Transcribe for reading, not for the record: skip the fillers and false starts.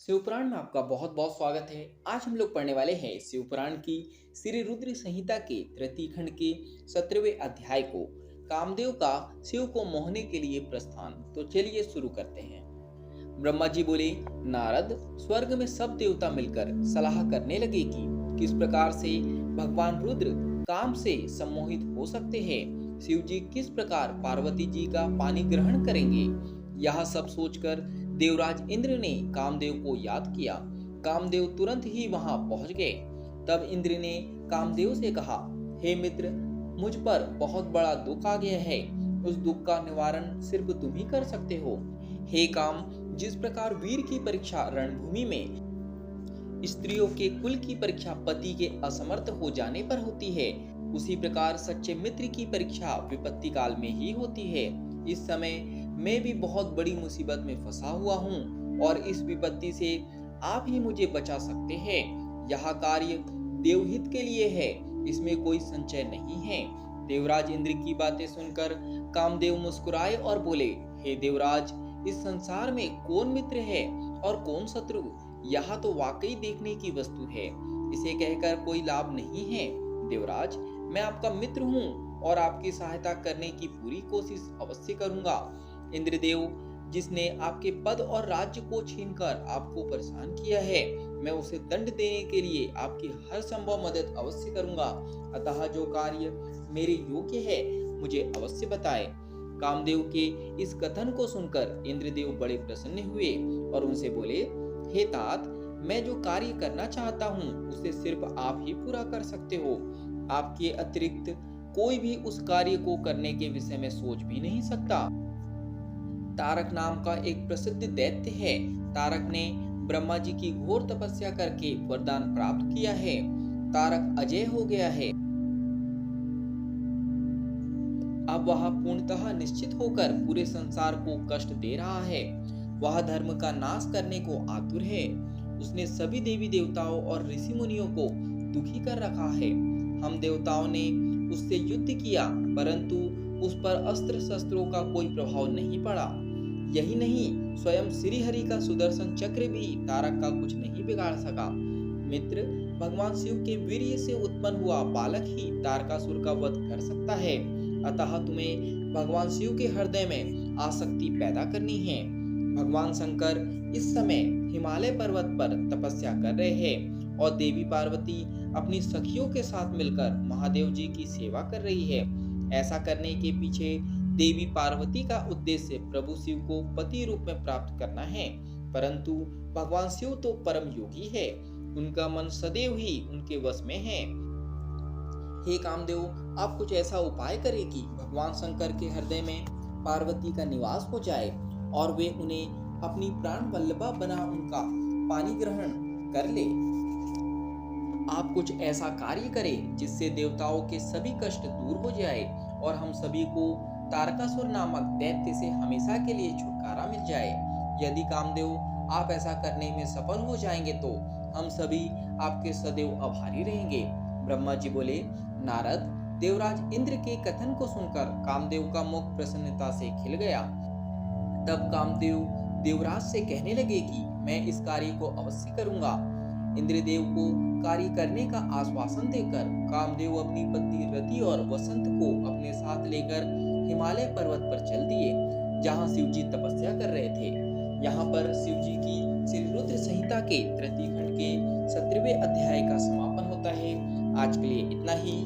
शिवपुराण में आपका बहुत बहुत स्वागत है। आज हम लोग पढ़ने वाले हैं शिवपुराण की श्री रुद्र संहिता के तृतीय खंड के 17वें अध्याय को, कामदेव का शिव को मोहने के लिए प्रस्थान। तो चलिए शुरू करते हैं। ब्रह्मा जी बोले, नारद, स्वर्ग में सब देवता मिलकर सलाह करने लगे कि किस प्रकार से भगवान रुद्र काम से सम्मोहित हो सकते हैं। शिव जी किस प्रकार पार्वती जी का पानी ग्रहण करेंगे। यह सब सोचकर देवराज इंद्र ने कामदेव को याद किया। कामदेव तुरंत ही वहां पहुंच गए। तब इंद्र ने कामदेव से कहा, हे मित्र, मुझ पर बहुत बड़ा दुख आ गया है। उस दुख का निवारण सिर्फ तुम ही कर सकते हो। हे काम, जिस प्रकार वीर की परीक्षा रणभूमि में, स्त्रियों के कुल की परीक्षा पति के असमर्थ हो जाने पर होती है, उसी प्रकार सच्चे मित्र की परीक्षा विपत्ति काल में ही होती है। इस समय मैं भी बहुत बड़ी मुसीबत में फंसा हुआ हूँ और इस विपत्ति से आप ही मुझे बचा सकते हैं। यह कार्य देवहित के लिए है, इसमें कोई संचय नहीं है। देवराज इंद्र की बातें सुनकर कामदेव मुस्कुराए और बोले, हे देवराज, इस संसार में कौन मित्र है और कौन शत्रु, यह तो वाकई देखने की वस्तु है। इसे कहकर कोई लाभ नहीं है। देवराज, मैं आपका मित्र हूँ और आपकी सहायता करने की पूरी कोशिश अवश्य करूंगा। इंद्रदेव, जिसने आपके पद और राज्य को छीनकर आपको परेशान किया है, मैं उसे दंड देने के लिए आपकी हर संभव मदद अवश्य करूंगा। अतः जो कार्य मेरे योग्य है, मुझे अवश्य बताएं। कामदेव के इस कथन को सुनकर इंद्रदेव बड़े प्रसन्न हुए और उनसे बोले, हे तात, मैं जो कार्य करना चाहता हूँ उसे सिर्फ आप ही पूरा कर सकते हो। आपके अतिरिक्त कोई भी उस कार्य को करने के विषय में सोच भी नहीं सकता। तारक नाम का एक प्रसिद्ध दैत्य है। तारक ने ब्रह्मा जी की घोर तपस्या करके वरदान प्राप्त किया है। तारक अजय हो गया है। अब वह पूर्णतः निश्चित होकर पूरे संसार को कष्ट दे रहा है। वह धर्म का नाश करने को आतुर है। उसने सभी देवी देवताओं और ऋषि मुनियों को दुखी कर रखा है। हम देवताओं ने उससे युद्ध किया, परंतु उस पर अस्त्र शस्त्रों का कोई प्रभाव नहीं पड़ा। यही नहीं, स्वयं श्री हरि का सुदर्शन चक्र भी तारक का कुछ नहीं बिगाड़ सका। मित्र, भगवान शिव के वीर्य से उत्पन्न हुआ बालक ही तारकासुर का वध कर सकता है। अतः तुम्हें भगवान शिव के हृदय में आसक्ति पैदा करनी है। भगवान शंकर इस समय हिमालय पर्वत पर तपस्या कर रहे हैं और देवी पार्वती अपनी सखियों के साथ मिलकर महादेव जी की सेवा कर रही है। ऐसा करने के पीछे देवी पार्वती का उद्देश्य प्रभु शिव को पति रूप में प्राप्त करना है, परंतु भगवान शिव तो परम योगी है। उनका मन सदैव ही उनके वश में है। हे कामदेव, आप कुछ ऐसा उपाय करें कि भगवान शंकर के हृदय में पार्वती का निवास हो जाए और वे उन्हें अपनी प्राण वल्लभा बना उनका पानी ग्रहण कर ले। आप कुछ ऐसा कार्य करें जिससे देवताओं के सभी कष्ट दूर हो जाए और हम सभी को तारकासुर नामक दैत्य से हमेशा के लिए छुटकारा मिल जाए। यदि कामदेव आप ऐसा करने में सफल हो जाएंगे तो हम सभी आपके सदैव आभारी रहेंगे। ब्रह्मा जी बोले, नारद, देवराज इंद्र के कथन को सुनकर कामदेव का मुख प्रसन्नता से खिल गया। तब कामदेव देवराज से कहने लगे कि मैं इस कार्य को अवश्य करूंगा। इंद्रदेव को कार्य करने का आश्वासन देकर कामदेव अपनी पत्नी रति और वसंत को अपने साथ लेकर हिमालय पर्वत पर चल दिए, जहां शिव जी तपस्या कर रहे थे। यहाँ पर शिव जी की श्री रुद्र संहिता के तृतीय खंड के 17वें अध्याय का समापन होता है। आज के लिए इतना ही।